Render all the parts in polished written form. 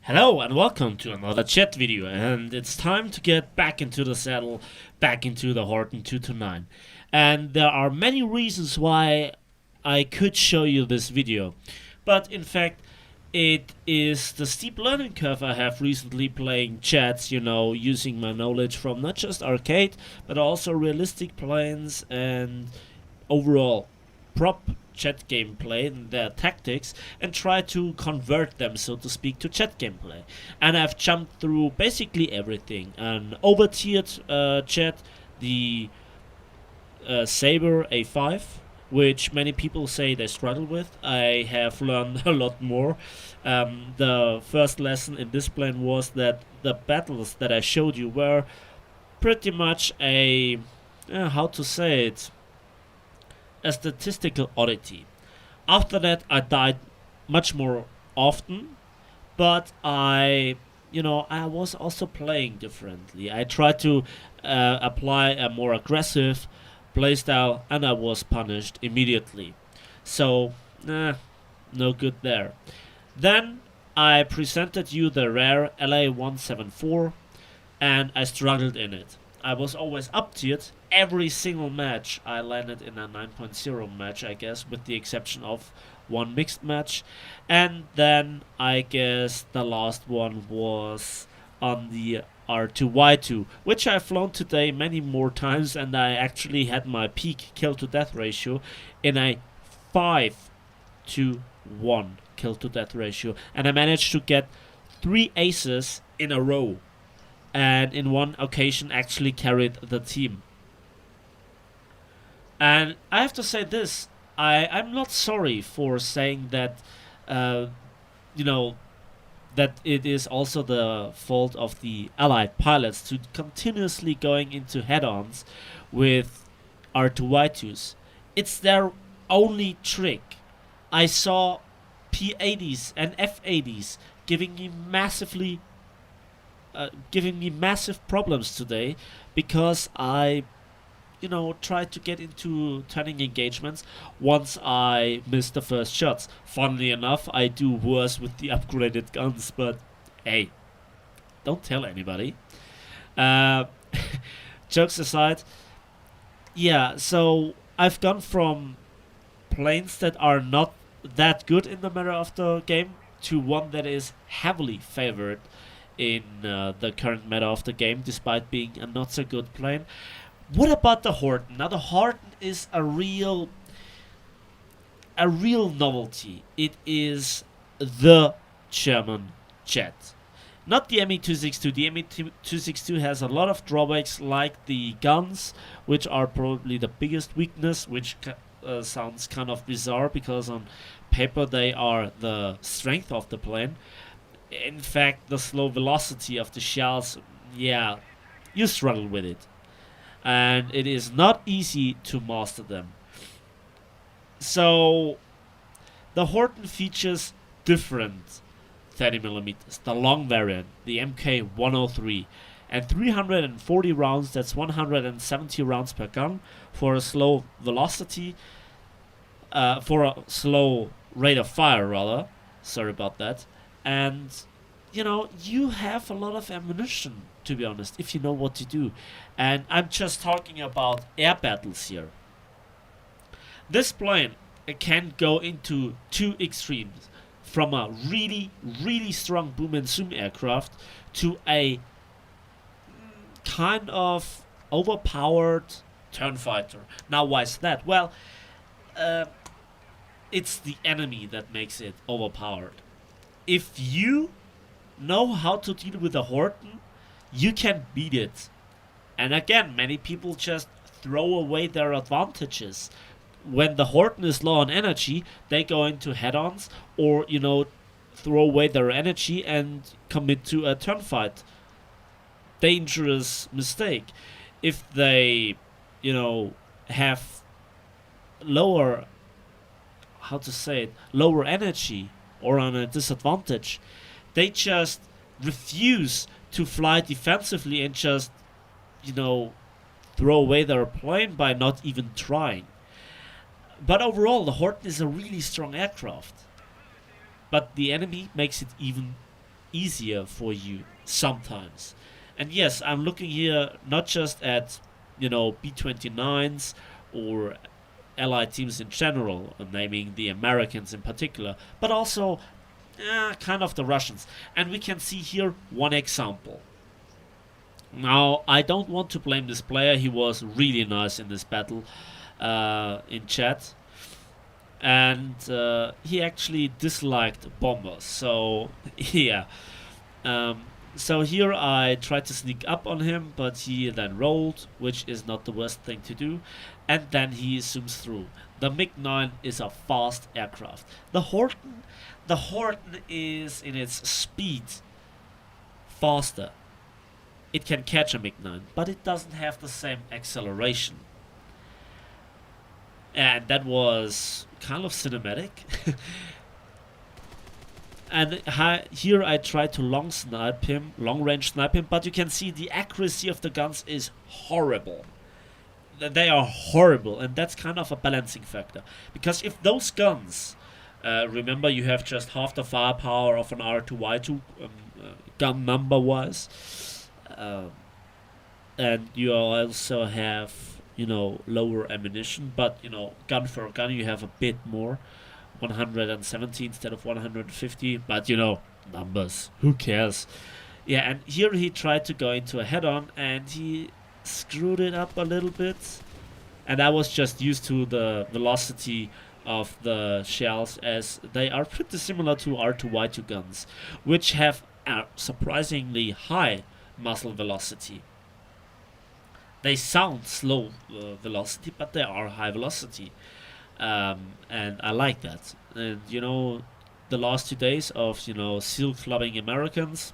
Hello and welcome to another chat video, and it's time to get back into the saddle, back into the Horton 229. And there are many reasons why I could show you this video, but in fact it is the steep learning curve I have recently playing chats, using my knowledge from not just arcade, but also realistic planes and overall prop chat gameplay and their tactics and try to convert them, so to speak, to chat gameplay. And I've jumped through basically everything: an over-tiered chat, the Saber A5, which many people say they struggle with. I have learned a lot more. The first lesson in this plane was that the battles that I showed you were pretty much how to say it, a statistical oddity. After that, I died much more often, but I was also playing differently. I tried to apply a more aggressive playstyle, and I was punished immediately. So, no good there. Then I presented you the rare LA174, and I struggled in it. I was always up tiered. Every single match I landed in a 9.0 match, I guess, with the exception of one mixed match. And then I guess the last one was on the R2Y2, which I've flown today many more times, and I actually had my peak kill to death ratio in a 5-to-1 kill to death ratio. And I managed to get 3 aces in a row, and in one occasion actually carried the team. And I have to say this: I'm not sorry for saying that, that it is also the fault of the Allied pilots to continuously going into head-ons with R2Y2s. It's their only trick. I saw P80s and F80s giving me massive problems today because I tried to get into turning engagements once I missed the first shots. Funnily enough, I do worse with the upgraded guns, but hey, don't tell anybody. Uh, Jokes aside, yeah, so I've gone from planes that are not that good in the meta of the game to one that is heavily favored in the current meta of the game, despite being a not so good plane. What about the Horton? Now the Horton is a real novelty. It is the German jet. Not the ME262. The ME262 has a lot of drawbacks, like the guns, which are probably the biggest weakness, which sounds kind of bizarre because on paper they are the strength of the plane. In fact, the slow velocity of the shells, yeah, you struggle with it. And it is not easy to master them. So the Horton features different 30mm, the long variant, the MK103, and 340 rounds. That's 170 rounds per gun for a slow velocity, for a slow rate of fire, rather. Sorry about that. And you have a lot of ammunition, to be honest, if you know what to do. And I'm just talking about air battles here. This plane can go into two extremes, from a really strong boom and zoom aircraft to a kind of overpowered turn fighter. Now, why is that? Well, it's the enemy that makes it overpowered. If you know how to deal with a Horton, you can beat it. And again, many people just throw away their advantages. When the Horton is low on energy, they go into head-ons or, throw away their energy and commit to a turn fight. Dangerous mistake. If they, have lower, lower energy or on a disadvantage, they just refuse to fly defensively and just, throw away their plane by not even trying. But overall, the Horton is a really strong aircraft. But the enemy makes it even easier for you sometimes. And yes, I'm looking here not just at, B-29s or allied teams in general, naming the Americans in particular, but also kind of the Russians. And we can see here one example. Now, I don't want to blame this player. He was really nice in this battle in chat. And he actually disliked bombers. So, yeah. So here I tried to sneak up on him, but he then rolled, which is not the worst thing to do. And then he zooms through. The MiG-9 is a fast aircraft. The Horton is in its speed faster. It can catch a MiG-9, but it doesn't have the same acceleration. And that was kind of cinematic. And here I tried to long range snipe him, but you can see the accuracy of the guns is horrible. They are horrible, and that's kind of a balancing factor. Because if those guns, remember you have just half the firepower of an R2Y2 gun number wise, and you also have, lower ammunition, but, gun for gun you have a bit more. 170 instead of 150, but numbers, who cares? Yeah, and here he tried to go into a head-on and he screwed it up a little bit, and I was just used to the velocity of the shells, as they are pretty similar to R2Y2 guns, which have a surprisingly high muzzle velocity. They sound slow velocity, but they are high velocity. And I like that. And the last 2 days of seal clubbing Americans,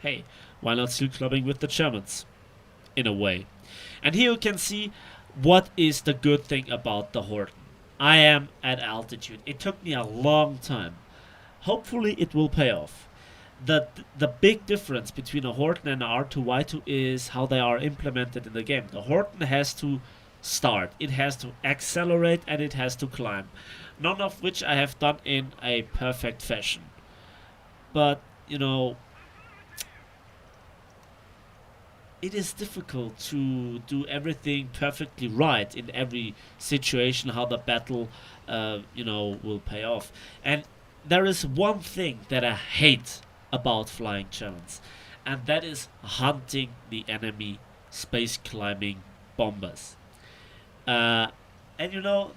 hey, why not seal clubbing with the Germans, in a way? And here you can see what is the good thing about the Horton. I am at altitude. It took me a long time. Hopefully it will pay off. The big difference between a Horton and an R2Y2 is how they are implemented in the game. The Horton has to start, it has to accelerate, and it has to climb, none of which I have done in a perfect fashion. But it is difficult to do everything perfectly right in every situation, how the battle will pay off. And there is one thing that I hate about flying Germans, and that is hunting the enemy space climbing bombers. And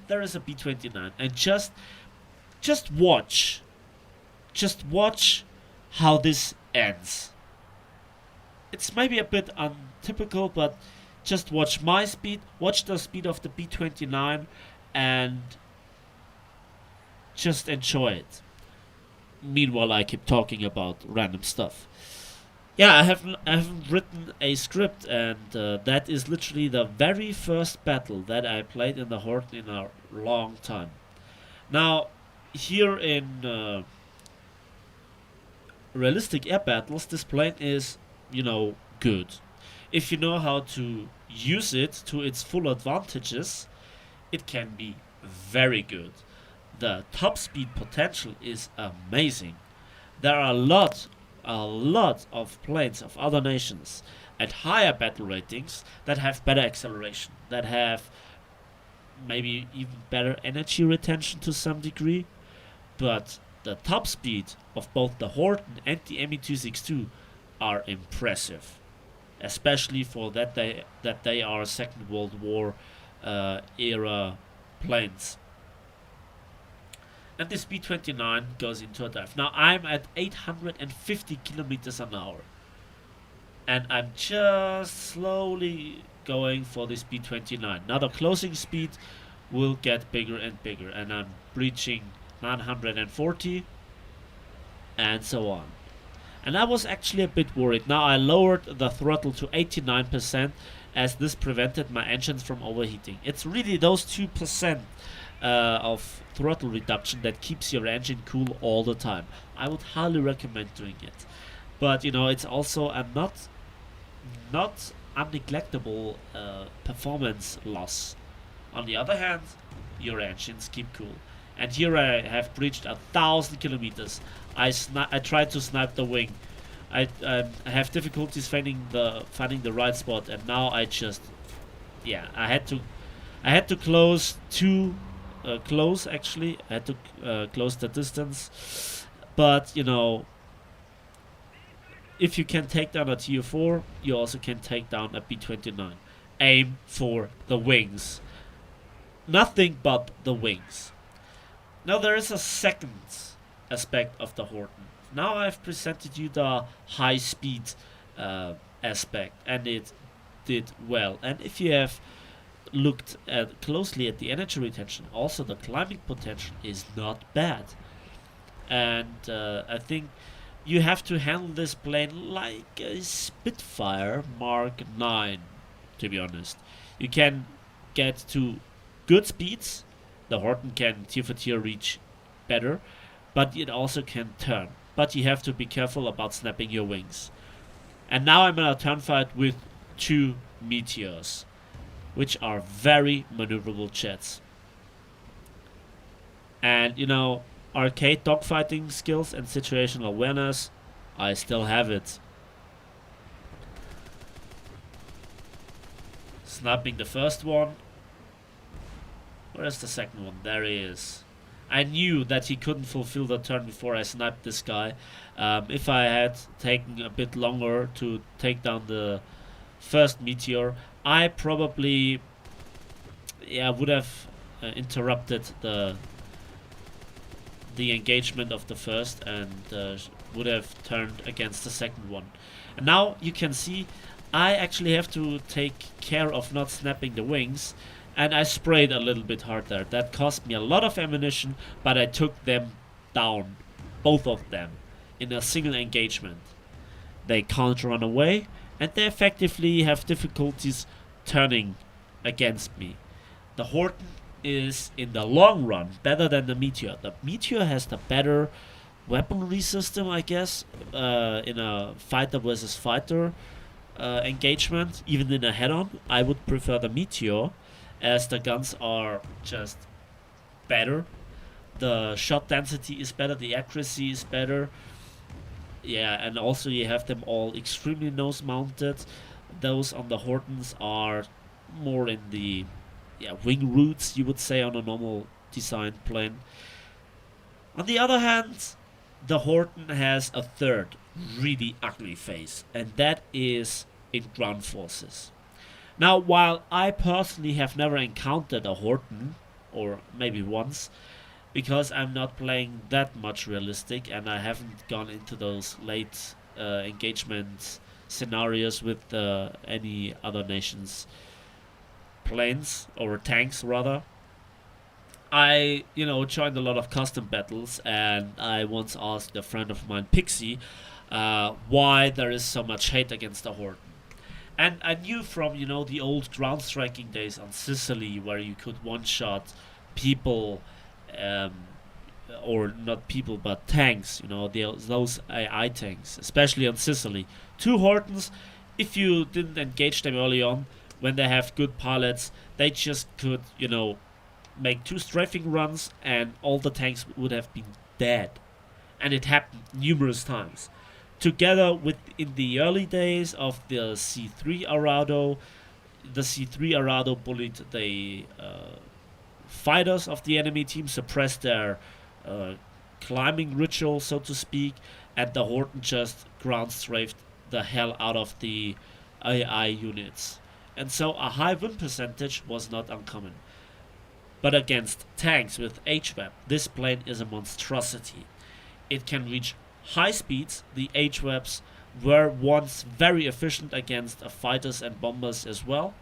there is a B-29, and just watch how this ends. It's maybe a bit untypical, but just watch my speed, watch the speed of the B-29, and just enjoy it. Meanwhile, I keep talking about random stuff. Yeah, I haven't written a script, and that is literally the very first battle that I played in the Horde in a long time. Now, here in realistic air battles, this plane is, good. If you know how to use it to its full advantages, it can be very good. The top speed potential is amazing. There are a lot of planes of other nations at higher battle ratings that have better acceleration, that have maybe even better energy retention to some degree, but the top speed of both the Horton and the Me-262 are impressive, especially for that they are Second World War era planes. And this B-29 goes into a dive. Now I'm at 850 kilometers an hour, and I'm just slowly going for this B-29. Now the closing speed will get bigger and bigger, and I'm reaching 940 and so on. And I was actually a bit worried. Now I lowered the throttle to 89%, as this prevented my engines from overheating. It's really those 2% of throttle reduction that keeps your engine cool all the time. I would highly recommend doing it. But it's also a not unneglectable performance loss. On the other hand, your engines keep cool. And here I have breached 1,000 kilometers. I tried to snipe the wing I have difficulties finding the right spot, and now I just, yeah, I had to close too close actually. I had to close the distance, but you know, if you can take down a tier 4, you also can take down a B-29. Aim for the wings. Nothing but the wings. Now there is a second aspect of the Horton. Now I've presented you the high speed uh, aspect, and it did well. And if you have looked at closely at the energy retention, also the climbing potential is not bad. And I think you have to handle this plane like a Spitfire Mark 9, to be honest. You can get to good speeds. The Horton can tier for tier reach better, but it also can turn. But you have to be careful about snapping your wings. And now I'm in a turn fight with two Meteors, which are very maneuverable jets. And you know, arcade dogfighting skills and situational awareness, I still have it. Snapping the first one. Where's the second one? There he is. I knew that he couldn't fulfill the turn before I sniped this guy. If I had taken a bit longer to take down the first meteor, I probably, yeah, would have interrupted the engagement of the first, and would have turned against the second one. And now you can see I actually have to take care of not snapping the wings, and I sprayed a little bit hard there. That cost me a lot of ammunition, but I took them down, both of them, in a single engagement. They can't run away, and they effectively have difficulties turning against me. The Horton is, in the long run, better than the Meteor. The Meteor has the better weaponry system, I guess, in a fighter versus fighter engagement, even in a head-on. I would prefer the Meteor, as the guns are just better. The shot density is better, the accuracy is better. Yeah, and also you have them all extremely nose mounted. Those on the Hortons are more in the, yeah, wing roots, you would say, on a normal designed plane. On the other hand, the Horton has a third really ugly face, and that is in ground forces. Now, while I personally have never encountered a Horton, or maybe once, because I'm not playing that much realistic and I haven't gone into those late engagement scenarios with any other nation's planes, or tanks rather. I, joined a lot of custom battles, and I once asked a friend of mine, Pixie, why there is so much hate against the Horton. And I knew from, the old ground striking days on Sicily, where you could one-shot people, or not people, but tanks, those AI tanks, especially on Sicily. Two Hortons, if you didn't engage them early on, when they have good pilots, they just could, make two strafing runs, and all the tanks would have been dead. And it happened numerous times. Together with, in the early days of the C3 Arado, the C3 Arado bullied the fighters of the enemy team, suppressed their climbing ritual, so to speak, and the Horton just ground strafed the hell out of the AI units. And so a high win percentage was not uncommon. But against tanks with HVAP, this plane is a monstrosity. It can reach high speeds. The HVAPs were once very efficient against fighters and bombers as well.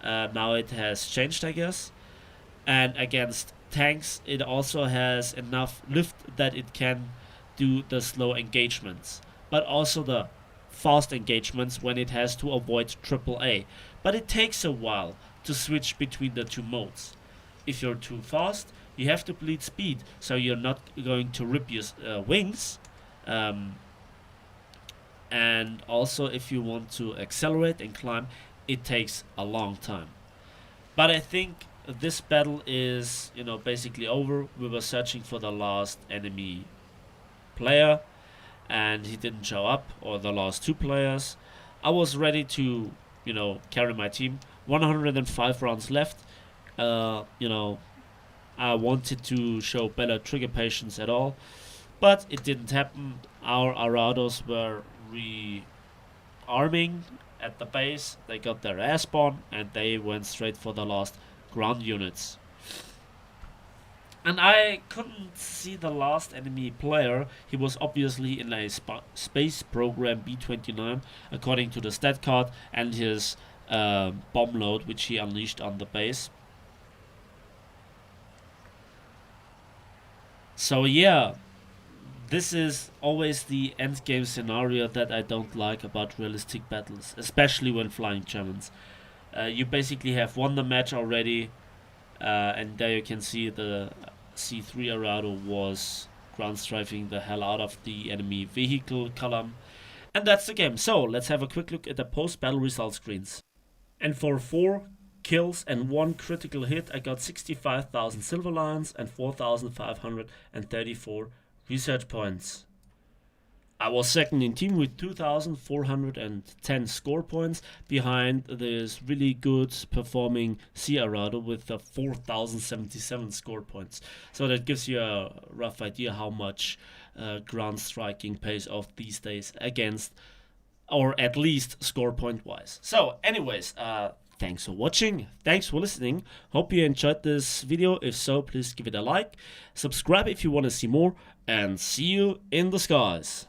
Now it has changed, I guess. And against tanks, it also has enough lift that it can do the slow engagements, but also the fast engagements when it has to avoid AAA. But it takes a while to switch between the two modes. If you're too fast, you have to bleed speed, so you're not going to rip your wings. And also, if you want to accelerate and climb, it takes a long time. But I think this battle is, basically over. We were searching for the last enemy player, and he didn't show up, or the last two players. I was ready to, carry my team. 105 rounds left. I wanted to show better trigger patience at all, but it didn't happen. Our Arados were rearming at the base. They got their ass spawn and they went straight for the last ground units. And I couldn't see the last enemy player. He was obviously in a space program B-29, according to the stat card, and his bomb load, which he unleashed on the base. So yeah, this is always the endgame scenario that I don't like about realistic battles, especially when flying Germans. You basically have won the match already, and there you can see the C3 Arado was ground strafing the hell out of the enemy vehicle column. And that's the game. So let's have a quick look at the post-battle result screens. And for 4 kills and 1 critical hit, I got 65,000 silver lions and 4,534 research points. I was second in team with 2,410 score points, behind this really good performing C Arado with 4,077 score points. So that gives you a rough idea how much ground striking pays off these days against, or at least score point wise. So anyways, thanks for watching, thanks for listening, hope you enjoyed this video. If so, please give it a like, subscribe if you want to see more, and see you in the skies.